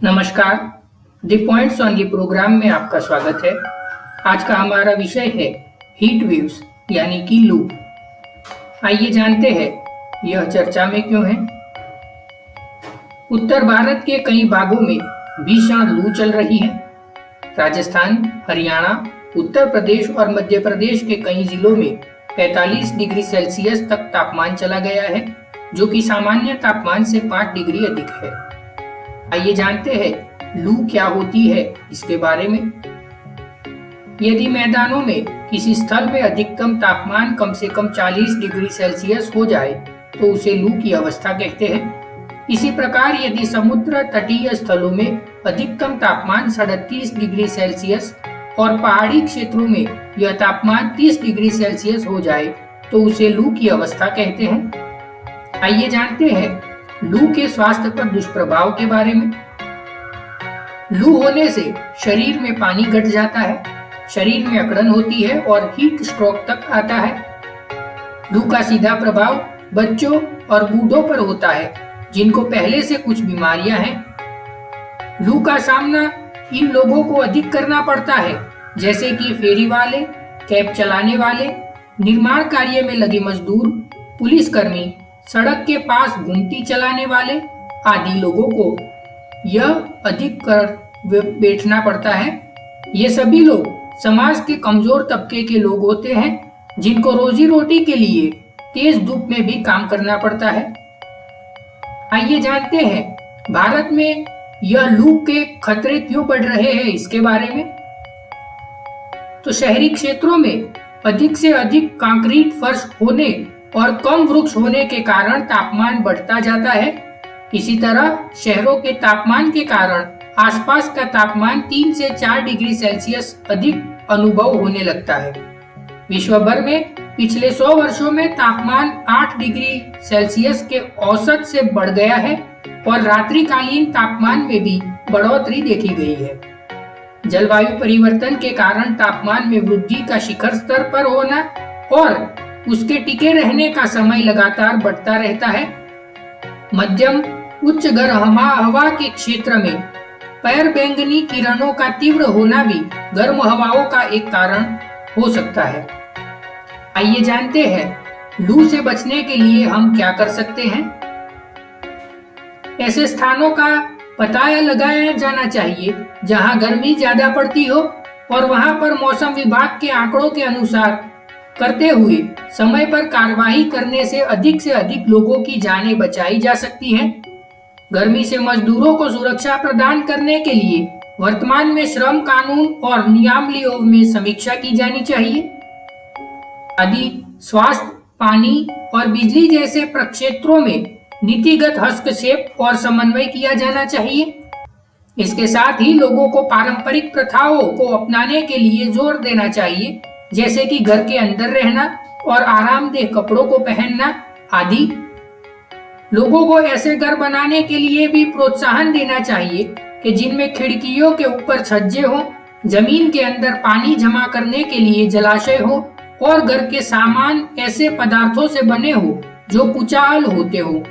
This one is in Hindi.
नमस्कार, द पॉइंट्स ऑनली प्रोग्राम में आपका स्वागत है। आज का हमारा विषय है हीट वेव्स यानी कि लू। आइए जानते हैं यह चर्चा में क्यों है। उत्तर भारत के कई भागों में भीषण लू चल रही है। राजस्थान, हरियाणा, उत्तर प्रदेश और मध्य प्रदेश के कई जिलों में 45 डिग्री सेल्सियस तक तापमान चला गया है, जो कि सामान्य तापमान से 5 डिग्री अधिक है। आइए जानते हैं लू क्या होती है इसके बारे में। यदि मैदानों में किसी स्थल में अधिकतम तापमान कम से कम 40 डिग्री सेल्सियस हो जाए तो उसे लू की अवस्था कहते हैं। इसी प्रकार यदि समुद्र तटीय स्थलों में अधिकतम तापमान 37 डिग्री सेल्सियस और पहाड़ी क्षेत्रों में यह तापमान 30 डिग्री सेल्सियस हो जाए तो उसे लू की अवस्था कहते हैं। आइए जानते हैं लू के स्वास्थ्य पर दुष्प्रभाव के बारे में। लू होने से शरीर में पानी घट जाता है, शरीर में अकड़न होती है और हीट स्ट्रोक तक आता है। लू का सीधा प्रभाव बच्चों और बूढ़ों पर होता है जिनको पहले से कुछ बीमारियां हैं। लू का सामना इन लोगों को अधिक करना पड़ता है, जैसे कि फेरी वाले, कैब चलाने वाले, निर्माण कार्य में लगे मजदूर, पुलिसकर्मी, सड़क के पास घुमटी चलाने वाले आदि लोगों को यह अधिक कर बैठना पड़ता है। ये सभी लोग समाज के कमजोर तबके के लोग होते हैं जिनको रोजी रोटी के लिए तेज धूप में भी काम करना पड़ता है। आइए जानते हैं भारत में यह लू के खतरे क्यों बढ़ रहे हैं इसके बारे में। तो शहरी क्षेत्रों में अधिक से अधिक कंक्रीट फर्श होने और कम वृक्ष होने के कारण तापमान बढ़ता जाता है। इसी तरह शहरों के तापमान के कारण आसपास का तापमान 3 से 4 डिग्री सेल्सियस अधिक अनुभव होने लगता है। विश्व भर में पिछले 100 वर्षों में तापमान 8 डिग्री सेल्सियस के औसत से बढ़ गया है और रात्रिकालीन तापमान में भी बढ़ोतरी देखी गई है। जलवायु परिवर्तन के कारण तापमान में वृद्धि का शिखर स्तर पर होना और उसके टिके रहने का समय लगातार बढ़ता रहता है। मध्यम उच्च गर्म हवा के क्षेत्र में पैर बैंगनी किरणों का तीव्र होना भी गर्म हवाओं का एक कारण हो सकता है। आइए जानते हैं लू से बचने के लिए हम क्या कर सकते हैं। ऐसे स्थानों का पता लगाया जाना चाहिए जहां गर्मी ज्यादा पड़ती हो और वहां पर मौसम विभाग के आंकड़ों के अनुसार करते हुए समय पर कार्रवाई करने से अधिक लोगों की जानें बचाई जा सकती हैं। गर्मी से मजदूरों को सुरक्षा प्रदान करने के लिए वर्तमान में श्रम कानून और नियमावलियों में समीक्षा की जानी चाहिए। आदि स्वास्थ्य, पानी और बिजली जैसे प्रक्षेत्रों में नीतिगत हस्तक्षेप और समन्वय किया जाना चाहिए। इसके साथ ही लोगों को पारंपरिक प्रथाओं को अपनाने के लिए जोर देना चाहिए, जैसे कि घर के अंदर रहना और आरामदेह कपड़ों को पहनना आदि। लोगों को ऐसे घर बनाने के लिए भी प्रोत्साहन देना चाहिए कि जिनमें खिड़कियों के ऊपर छज्जे हो, जमीन के अंदर पानी जमा करने के लिए जलाशय हो और घर के सामान ऐसे पदार्थों से बने हो जो कुचाल होते हो।